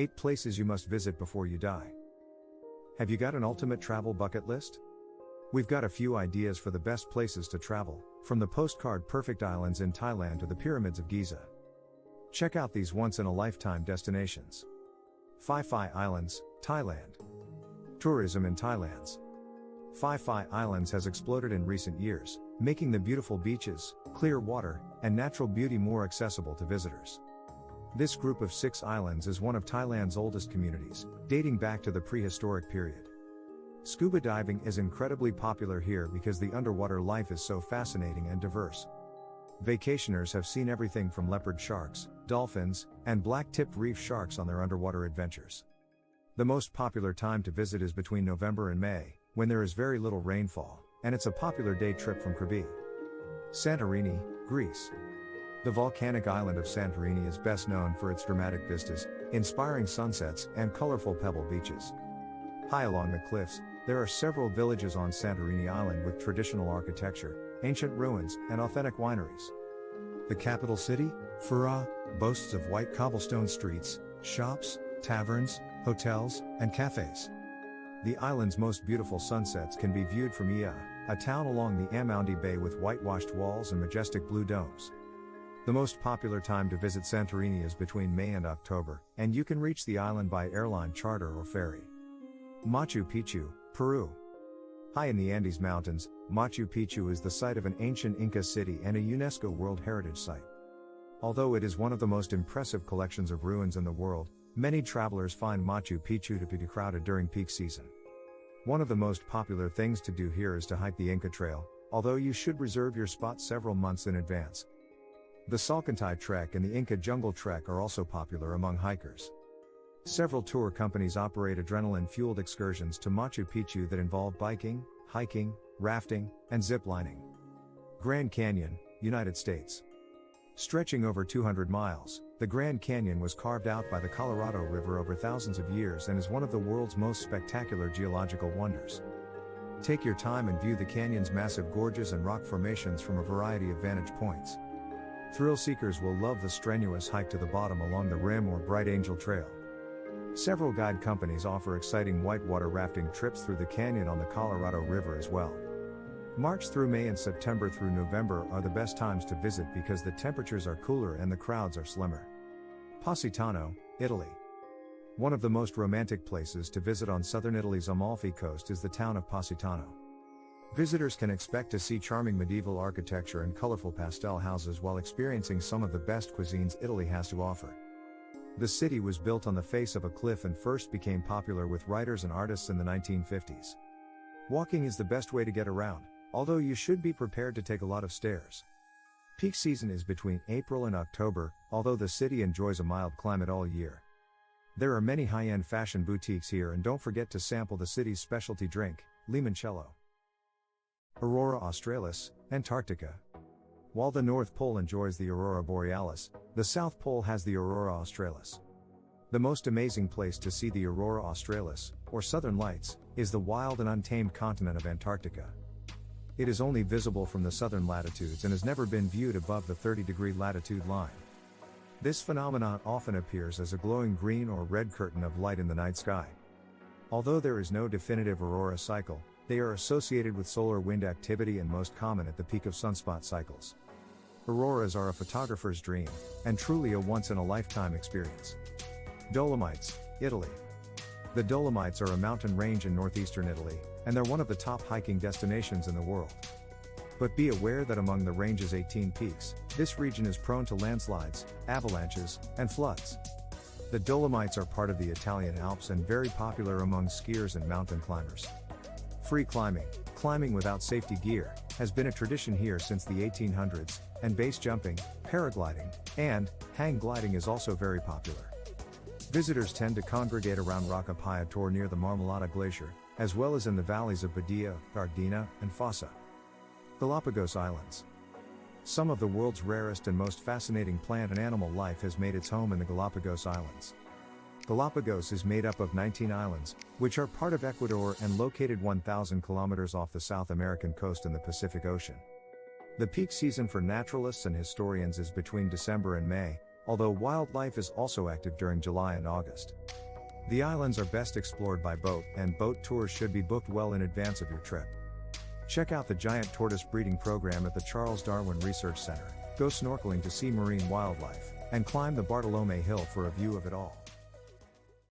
8 places you must visit before you die. Have you got an ultimate travel bucket list? We've got a few ideas for the best places to travel, from the postcard perfect islands in Thailand to the pyramids of Giza. Check out these once-in-a-lifetime destinations. Phi Phi Islands, Thailand. Tourism in Thailand's Phi Phi Islands has exploded in recent years, making the beautiful beaches, clear water, and natural beauty more accessible to visitors. This group of 6 islands is one of Thailand's oldest communities, dating back to the prehistoric period. Scuba diving is incredibly popular here because the underwater life is so fascinating and diverse. Vacationers have seen everything from leopard sharks, dolphins, and black-tipped reef sharks on their underwater adventures. The most popular time to visit is between November and May, when there is very little rainfall, and it's a popular day trip from Krabi. Santorini, Greece. The volcanic island of Santorini is best known for its dramatic vistas, inspiring sunsets, and colorful pebble beaches. High along the cliffs, there are several villages on Santorini Island with traditional architecture, ancient ruins, and authentic wineries. The capital city, Fura, boasts of white cobblestone streets, shops, taverns, hotels, and cafes. The island's most beautiful sunsets can be viewed from Ia, a town along the Amoundi Bay with whitewashed walls and majestic blue domes. The most popular time to visit Santorini is between May and October, and you can reach the island by airline charter or ferry. Machu Picchu, Peru. High in the Andes Mountains, Machu Picchu is the site of an ancient Inca city and a UNESCO World Heritage Site. Although it is one of the most impressive collections of ruins in the world, many travelers find Machu Picchu to be too crowded during peak season. One of the most popular things to do here is to hike the Inca Trail, although you should reserve your spot several months in advance. The Salkantay Trek and the Inca Jungle Trek are also popular among hikers. Several tour companies operate adrenaline-fueled excursions to Machu Picchu that involve biking, hiking, rafting, and zip-lining. Grand Canyon, United States. Stretching over 200 miles, the Grand Canyon was carved out by the Colorado River over thousands of years and is one of the world's most spectacular geological wonders. Take your time and view the canyon's massive gorges and rock formations from a variety of vantage points. Thrill seekers will love the strenuous hike to the bottom along the Rim or Bright Angel Trail. Several guide companies offer exciting whitewater rafting trips through the canyon on the Colorado River as well. March through May and September through November are the best times to visit because the temperatures are cooler and the crowds are slimmer. Positano, Italy. One of the most romantic places to visit on southern Italy's Amalfi Coast is the town of Positano. Visitors can expect to see charming medieval architecture and colorful pastel houses while experiencing some of the best cuisines Italy has to offer. The city was built on the face of a cliff and first became popular with writers and artists in the 1950s. Walking is the best way to get around, although you should be prepared to take a lot of stairs. Peak season is between April and October, although the city enjoys a mild climate all year. There are many high-end fashion boutiques here, and don't forget to sample the city's specialty drink, limoncello. Aurora Australis, Antarctica. While the North Pole enjoys the Aurora Borealis, the South Pole has the Aurora Australis. The most amazing place to see the Aurora Australis, or Southern Lights, is the wild and untamed continent of Antarctica. It is only visible from the southern latitudes and has never been viewed above the 30-degree latitude line. This phenomenon often appears as a glowing green or red curtain of light in the night sky. Although there is no definitive aurora cycle, they are associated with solar wind activity and most common at the peak of sunspot cycles. Auroras are a photographer's dream, and truly a once-in-a-lifetime experience. Dolomites, Italy. The Dolomites are a mountain range in northeastern Italy, and they're one of the top hiking destinations in the world. But be aware that among the range's 18 peaks, this region is prone to landslides, avalanches, and floods. The Dolomites are part of the Italian Alps and very popular among skiers and mountain climbers. Free climbing, climbing without safety gear, has been a tradition here since the 1800s, and base jumping, paragliding, and hang gliding is also very popular. Visitors tend to congregate around Rocca Piator near the Marmolada Glacier, as well as in the valleys of Badia, Gardena, and Fossa. Galapagos Islands. Some of the world's rarest and most fascinating plant and animal life has made its home in the Galapagos Islands. Galapagos is made up of 19 islands, which are part of Ecuador and located 1,000 kilometers off the South American coast in the Pacific Ocean. The peak season for naturalists and historians is between December and May, although wildlife is also active during July and August. The islands are best explored by boat, and boat tours should be booked well in advance of your trip. Check out the giant tortoise breeding program at the Charles Darwin Research Center, go snorkeling to see marine wildlife, and climb the Bartolome Hill for a view of it all.